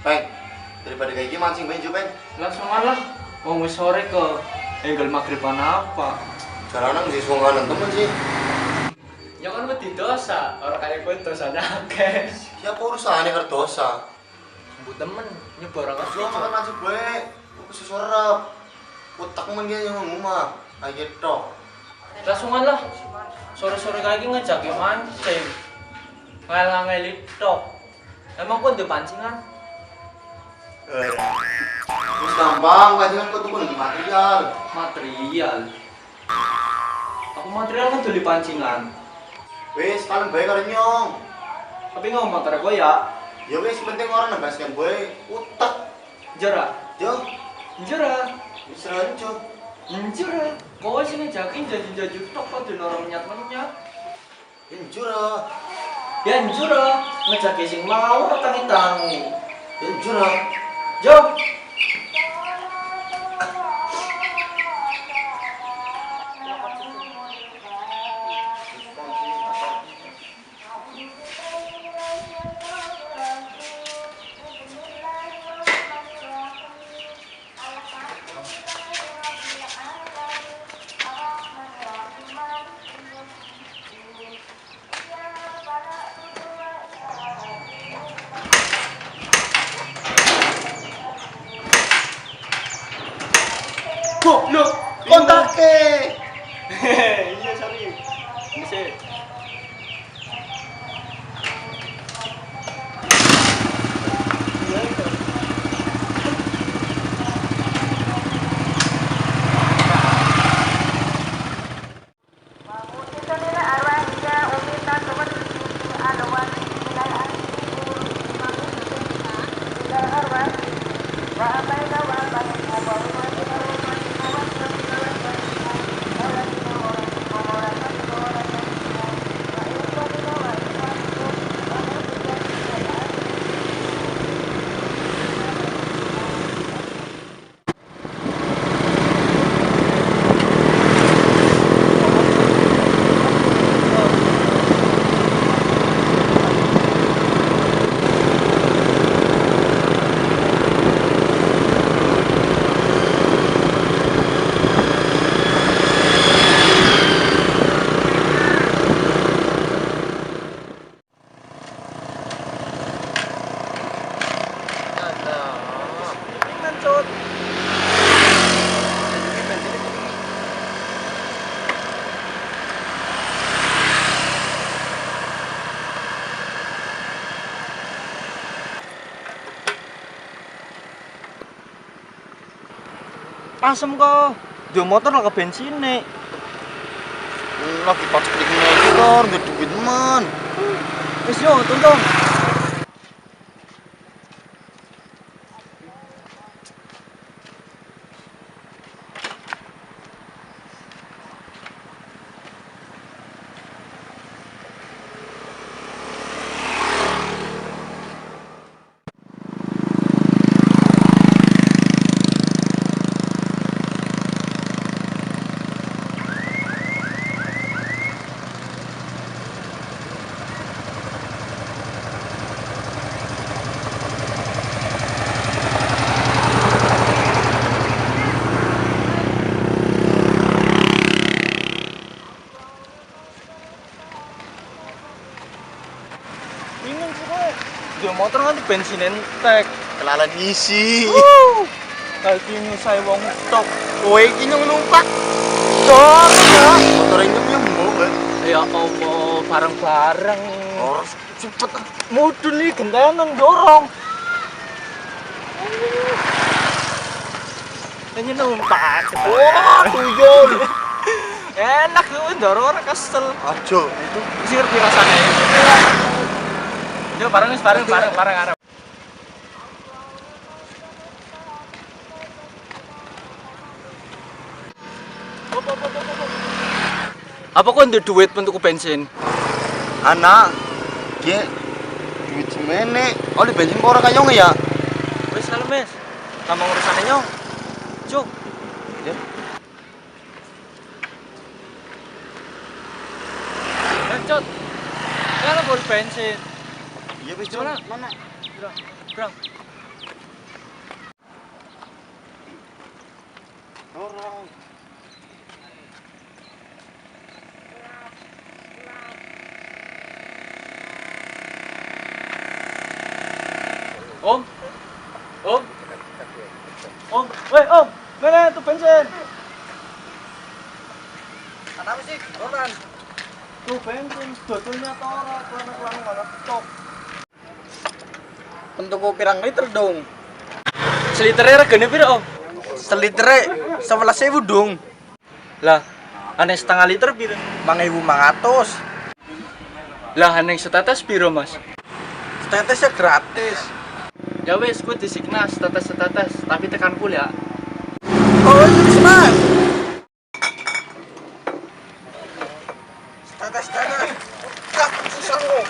Peng, daripada kayak gini mancing benjo, Peng. Langsung lah. Mau wis sore ke enggal maghriban apa? Jalanan sih sungkanan temen sih. Ya kan wedi dosa, orang kayak gue dosanya akeh. Siapa urusannya karo dosa? Bu temen nyebar orang Lo makan nasi gue, aku sesorap. Utak men dia yang ngomong aja tok. Langsungan lah. Sore-sore kayak gini ngajak mancing. Ngel-ngeli tok. Emang kok ndek pancingan? Terus gampang, pancingan kok tuh lagi material. Material. Aku material kan tuh di pancingan. Wes, kalian baik karo nyong. Tapi ngomong karo gue ya. Ya wes, penting orang nebaskan gue utak. Jera. Jo, Jera. bisa lanjut. Jera. Kau sini jakin jadi tok kok di orang menyat-menyat. Injura, Ya jera. Ngejak sing mau tangi-tangi. injura. Jo. Goblok, kontaknya. Iya sorry. Ini sih. Asem kok. Dia motor lah ke bensin nih. Lagi pas klik motor, gak duit man. Wis yo, tuntung. Bingung sih gue. Dia motor kan di bensin entek. Kelalan isi. Kayak gini saya wong tok. Kowe iki nyong numpak. Dor, ya. Motor nyong kan. Ya Allah, bareng-bareng. Harus cepet. Mudun nih gentenan dorong. Ini numpak. Wah, tuyul. Enak tuh dorong orang kesel. Ajo. Itu sih ngerti rasanya. Yuk bareng arep. Apa kok ndek duit untuk bensin? Anak, dia duit semene. Oh, di bensin kok ora kayong ya? Wis kalau mes. Kamu urusannya nyong. Cuk. Ya. Cot. Kalau bol bensin. Iya, wis Mana? mana? Bro. Om, om, om, woi om, mana tuh bensin? Kenapa sih? Ronan. Tuh bensin, botolnya tora, kelana mana stop. Untuk pirang liter dong. Seliternya regane piro om? Selitere 11.000 dong. Lah, aneh setengah liter piro? 5.500. Lah aneh setetes piro mas? Tetesnya gratis. Ya wes, gue disikna setetes, tapi tekan full ya. Oh, ini Mas. Tetes. Tak susah lo.